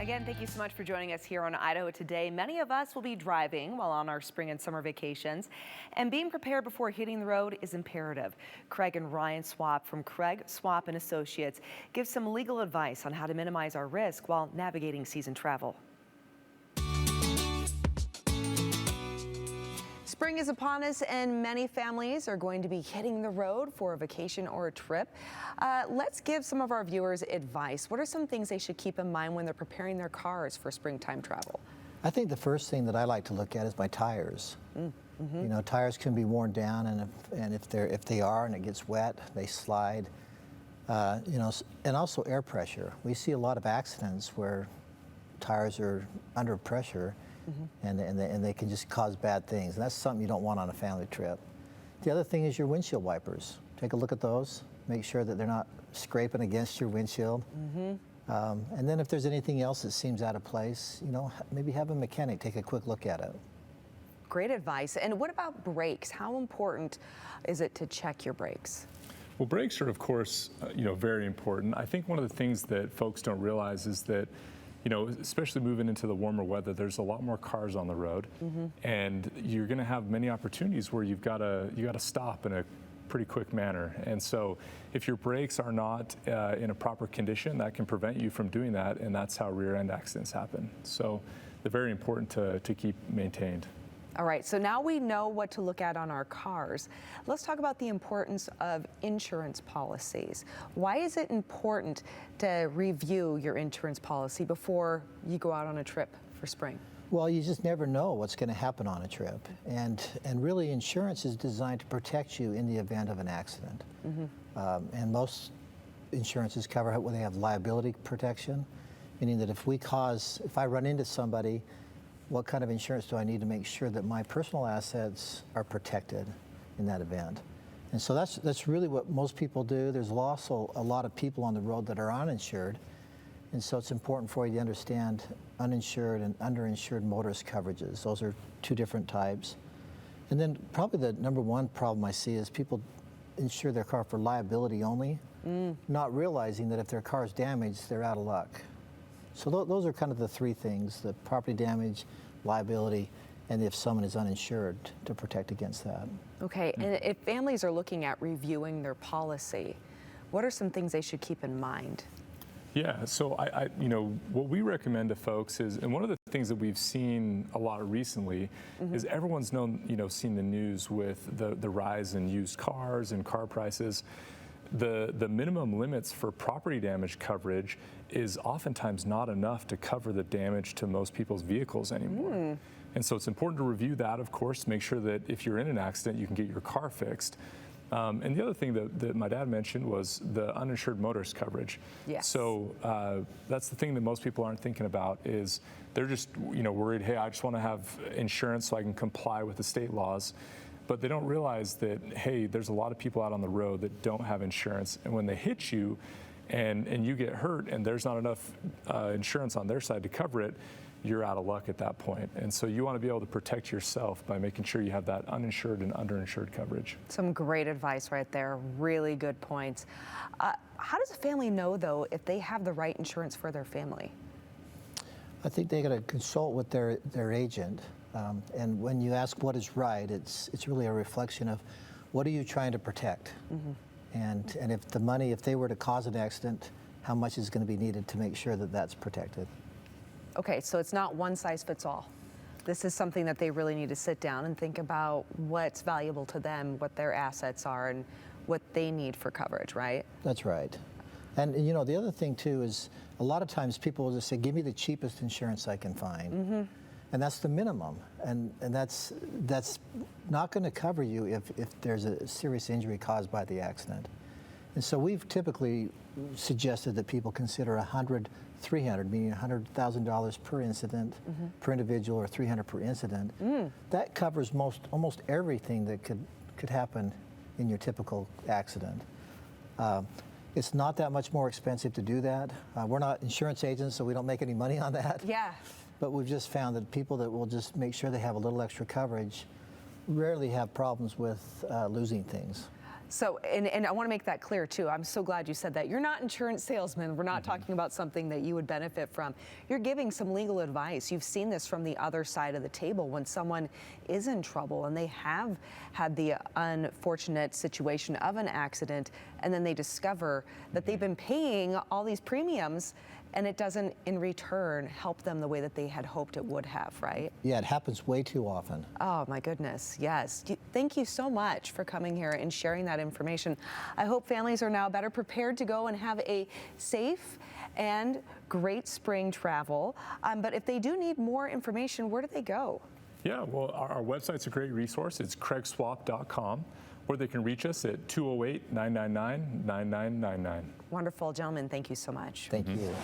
Again, thank you so much for joining us here on Idaho Today. Many of us will be driving while on our spring and summer vacations, and being prepared before hitting the road is imperative. Craig and Ryan Swap from Craig, Swap and Associates give some legal advice on how to minimize our risk while navigating season travel. Spring is upon us, and many families are going to be hitting the road for a vacation or a trip. Let's give some of our viewers advice. What are some things they should keep in mind when they're preparing their cars for springtime travel? I think the first thing that I like to look at is my tires. You know, tires can be worn down, and if they are and it gets wet, they slide. You know, and also air pressure. We see a lot of accidents where tires are under pressure. And they can just cause bad things. And that's something you don't want on a family trip. The other thing is your windshield wipers. Take a look at those. Make sure that they're not scraping against your windshield. And then if there's anything else that seems out of place, you know, maybe have a mechanic take a quick look at it. Great advice. And what about brakes? How important is it to check your brakes? Well, brakes are, of course, you know, very important. I think one of the things that folks don't realize is that, you know, especially moving into the warmer weather, there's a lot more cars on the road, and you're going to have many opportunities where you got to stop in a pretty quick manner. And so, if your brakes are not in a proper condition, that can prevent you from doing that, and that's how rear-end accidents happen. So, they're very important to keep maintained. All right, so now we know what to look at on our cars. Let's talk about the importance of insurance policies. Why is it important to review your insurance policy before you go out on a trip for spring? Well, you just never know what's going to happen on a trip. And really, insurance is designed to protect you in the event of an accident. And most insurances cover it where they have liability protection, meaning that if I run into somebody, what kind of insurance do I need to make sure that my personal assets are protected in that event? And so that's really what most people do. There's also a lot of people on the road that are uninsured, and so it's important for you to understand uninsured and underinsured motorist coverages. Those are two different types. And then probably the number one problem I see is people insure their car for liability only, not realizing that if their car is damaged, they're out of luck. So those are kind of the three things: the property damage, liability, and if someone is uninsured, to protect against that. Okay, and if families are looking at reviewing their policy, what are some things they should keep in mind? Yeah, so you know, what we recommend to folks is, and one of the things that we've seen a lot recently is everyone's seen the news with the rise in used cars and car prices. The minimum limits for property damage coverage is oftentimes not enough to cover the damage to most people's vehicles anymore. And so it's important to review that, of course, make sure that if you're in an accident, you can get your car fixed. And the other thing that my dad mentioned was the uninsured motorist coverage. Yes. So that's the thing that most people aren't thinking about is they're just worried, hey, I just want to have insurance so I can comply with the state laws. But they don't realize that, hey, there's a lot of people out on the road that don't have insurance, and when they hit you and you get hurt and there's not enough insurance on their side to cover it, you're out of luck at that point. And so you want to be able to protect yourself by making sure you have that uninsured and underinsured coverage. Some great advice right there, really good points. How does a family know, though, if they have the right insurance for their family? I think they got to consult with their agent. And when you ask what is right, it's really a reflection of what are you trying to protect? And if they were to cause an accident, how much is going to be needed to make sure that that's protected? Okay, so it's not one size fits all. This is something that they really need to sit down and think about what's valuable to them, what their assets are, and what they need for coverage, right? That's right. And you know, the other thing too is a lot of times people will just say, give me the cheapest insurance I can find. And that's the minimum, and that's not going to cover you if there's a serious injury caused by the accident. And so we've typically suggested that people consider 300, meaning $100,000 per incident, per individual, or 300 per incident. That covers almost everything that could happen in your typical accident. It's not that much more expensive to do that. We're not insurance agents, so we don't make any money on that. Yeah. But we've just found that people that will just make sure they have a little extra coverage rarely have problems with losing things. So, and I want to make that clear too. I'm so glad you said that. You're not insurance salesmen. We're not talking about something that you would benefit from. You're giving some legal advice. You've seen this from the other side of the table when someone is in trouble and they have had the unfortunate situation of an accident, and then they discover that they've been paying all these premiums and it doesn't in return help them the way that they had hoped it would have, right? Yeah, it happens way too often. Oh my goodness, yes. Thank you so much for coming here and sharing that information. I hope families are now better prepared to go and have a safe and great spring travel. But if they do need more information, where do they go? Yeah, well, our website's a great resource. It's craigswap.com, or they can reach us at 208-999-9999. Wonderful, gentlemen. Thank you so much. Thank you.